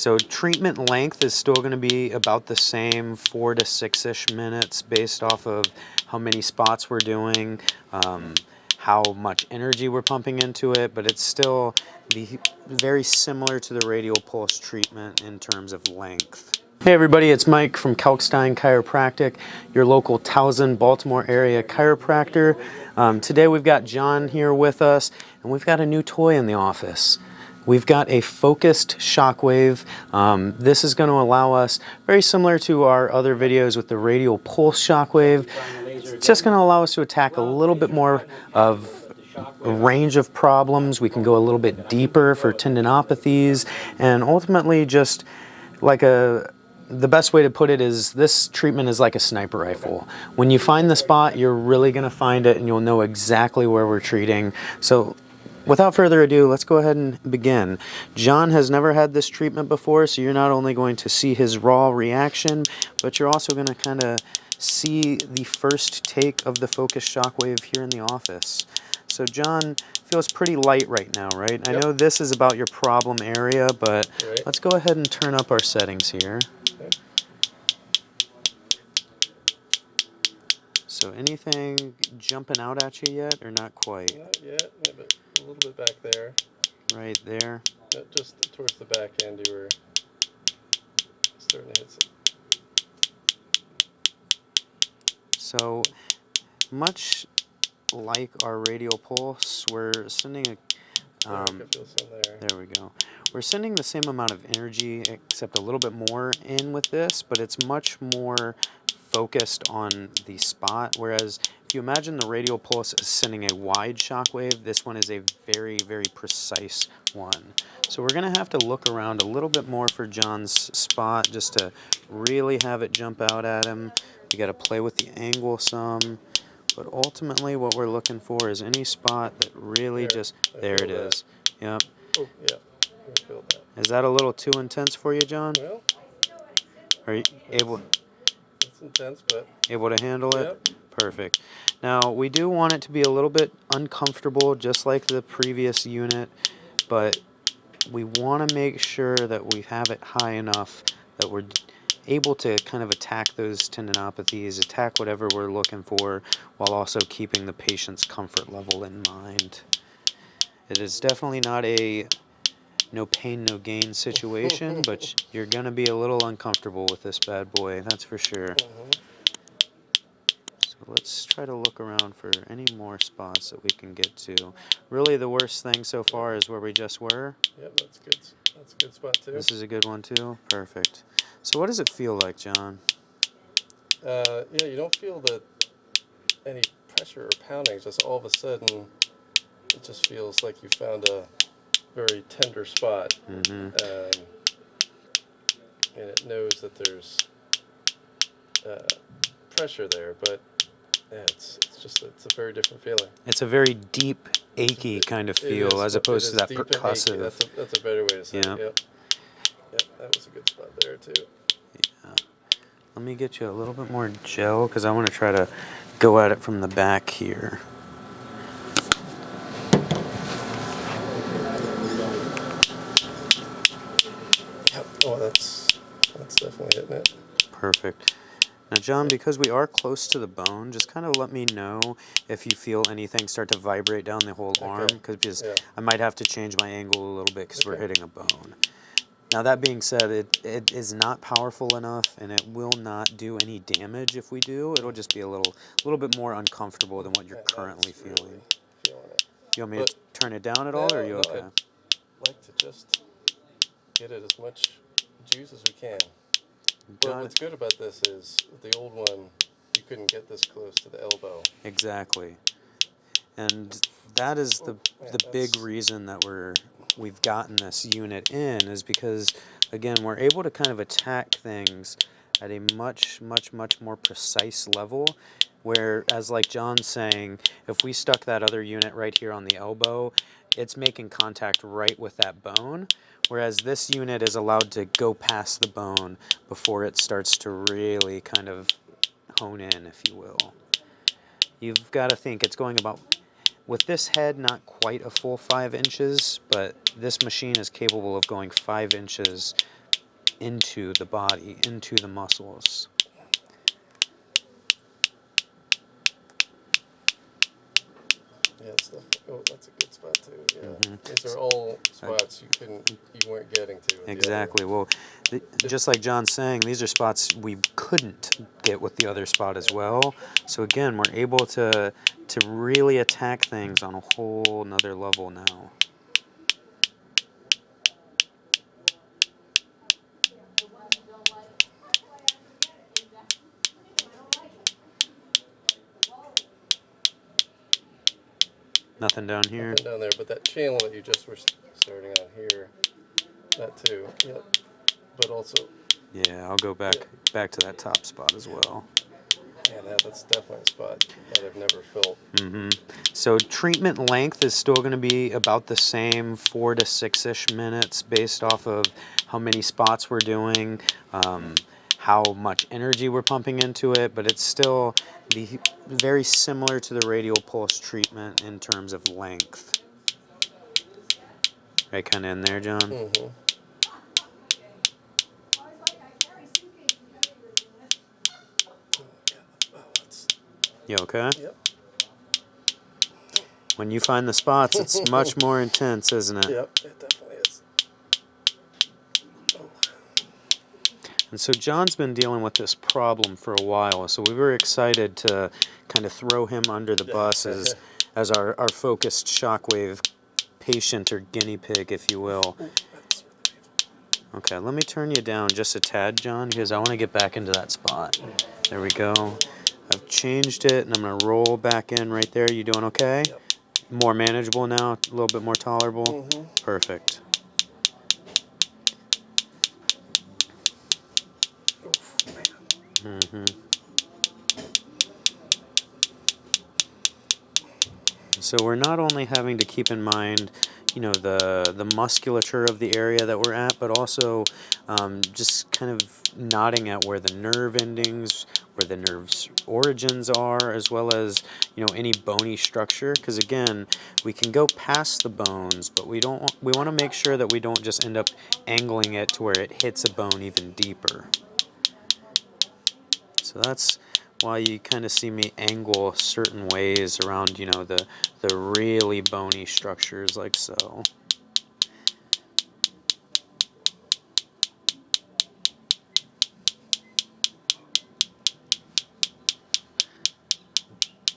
So treatment length is still going to be about the same, 4 to 6-ish minutes based off of how many spots we're doing, how much energy we're pumping into it, but it's still very similar to the radial pulse treatment in terms of length. Hey everybody, it's Mike from Kalkstein Chiropractic, your local Towson, Baltimore area chiropractor. Today we've got John here with us, and we've got a new toy in the office. We've got a focused Shockwave. This is going to allow us, very similar to our other videos with the radial pulse Shockwave, it's just going to allow us to attack a little bit more of a range of problems. We can go a little bit deeper for tendinopathies, and ultimately just like the best way to put it is this treatment is like a sniper rifle. When you find the spot, you're really going to find it and you'll know exactly where we're treating. So without further ado, let's go ahead and begin. John has never had this treatment before, so you're not only going to see his raw reaction, but you're also going to kind of see the first take of the focused Shockwave here in the office. So John feels pretty light right now, right? Yep. I know this is about your problem area, but let's go ahead and turn up our settings here. Okay. So anything jumping out at you yet, or not quite? Not yet, but a little bit back there. Right there? Just towards the back end, you were starting to hit some. So much like our radial pulse, we're sending a there we go. We're sending the same amount of energy, except a little bit more in with this, but it's much more focused on the spot. Whereas if you imagine the radial pulse is sending a wide shockwave, this one is a very, very precise one. So we're going to have to look around a little bit more for John's spot just to really have it jump out at him. You got to play with the angle some. But ultimately what we're looking for is any spot that really there it is. Yep. Oh, yeah. I feel that. Is that a little too intense for you, John? Well, are you able? It's intense, but able to handle it? Yep. Perfect. Now, we do want it to be a little bit uncomfortable, just like the previous unit, but we want to make sure that we have it high enough that we're able to kind of attack those tendinopathies, attack whatever we're looking for, while also keeping the patient's comfort level in mind. It is definitely not a no pain, no gain situation, but you're going to be a little uncomfortable with this bad boy, that's for sure. So let's try to look around for any more spots that we can get to. Really the worst thing so far is where we just were. Yep, that's good. That's a good spot too. This is a good one too? Perfect. So what does it feel like, John? Yeah, you don't feel any pressure or pounding. It's just all of a sudden, it just feels like you found a very tender spot. And it knows that there's pressure there, but yeah, it's a very different feeling. It's a very deep, achy kind of feel, as opposed to that percussive. That's a better way to say it. Yep. Yep, that was a good spot there too. Yeah. Let me get you a little bit more gel, because I want to try to go at it from the back here. Yep. Oh, that's definitely hitting it. Perfect. Now, John, because we are close to the bone, just kind of let me know if you feel anything start to vibrate down the whole arm, because I might have to change my angle a little bit because we're hitting a bone. Now, that being said, it is not powerful enough, and it will not do any damage if we do. It'll just be a little bit more uncomfortable than what you're currently feeling. Really feeling it. You want me to turn it down at all, or are you okay? I'd like to just get it as much juice as we can. But what's good about this is, with the old one, you couldn't get this close to the elbow. Exactly. And that is the big reason that we've gotten this unit in, is because, again, we're able to kind of attack things at a much, much, much more precise level, whereas, like John's saying, if we stuck that other unit right here on the elbow, it's making contact right with that bone, whereas this unit is allowed to go past the bone before it starts to really kind of hone in, if you will. You've got to think it's going about, with this head, not quite a full 5 inches, but this machine is capable of going 5 inches into the body, into the muscles. Yeah, it's definitely, oh, that's a good spot too. Yeah, these are all spots you weren't getting to. With Exactly. Well, just like John's saying, these are spots we couldn't get with the other spot as well. So again, we're able to really attack things on a whole nother level now. Nothing down here. Nothing down there, but that channel that you just were starting on here, that too. Yep. But also. Yeah, I'll go back to that top spot as well. Man, that's definitely a spot that I've never felt. So treatment length is still going to be about the same, 4 to 6-ish minutes, based off of how many spots we're doing, how much energy we're pumping into it, but it's still very similar to the radial pulse treatment in terms of length. Right, kind of in there, John? Mm-hmm. You okay? Yep. When you find the spots, it's much more intense, isn't it? Yep, it definitely is. And so John's been dealing with this problem for a while, so we were excited to kind of throw him under the bus as our focused Shockwave patient or guinea pig, if you will. Okay, let me turn you down just a tad, John, because I want to get back into that spot. There we go. I've changed it, and I'm going to roll back in right there. You doing okay? Yep. More manageable now? A little bit more tolerable? Perfect. So we're not only having to keep in mind, you know, the musculature of the area that we're at, but also just kind of nodding at where the nerve endings, where the nerve's origins are, as well as, you know, any bony structure. Because again, we can go past the bones, but we want to make sure that we don't just end up angling it to where it hits a bone even deeper. So that's why you kind of see me angle certain ways around, you know, the really bony structures like so.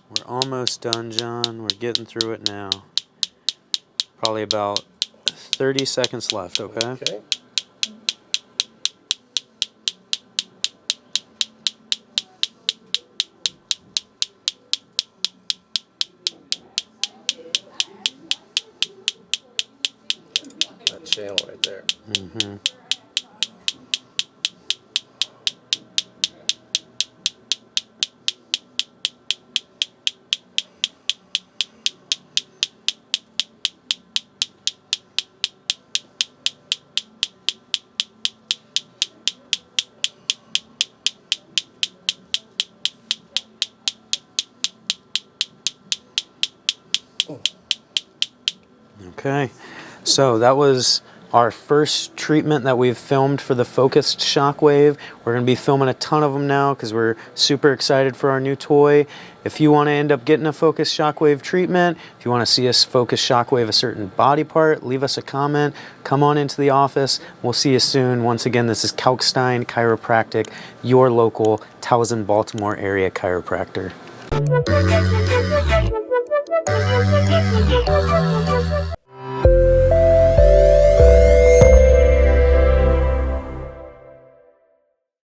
We're almost done, John. We're getting through it now. Probably about 30 seconds left, okay? Okay. That channel right there. Okay, so that was our first treatment that we've filmed for the focused Shockwave. We're going to be filming a ton of them now because we're super excited for our new toy. If you want to end up getting a focused Shockwave treatment, if you want to see us focus Shockwave a certain body part, leave us a comment. Come on into the office. We'll see you soon. Once again, this is Kalkstein Chiropractic, your local Towson, Baltimore area chiropractor.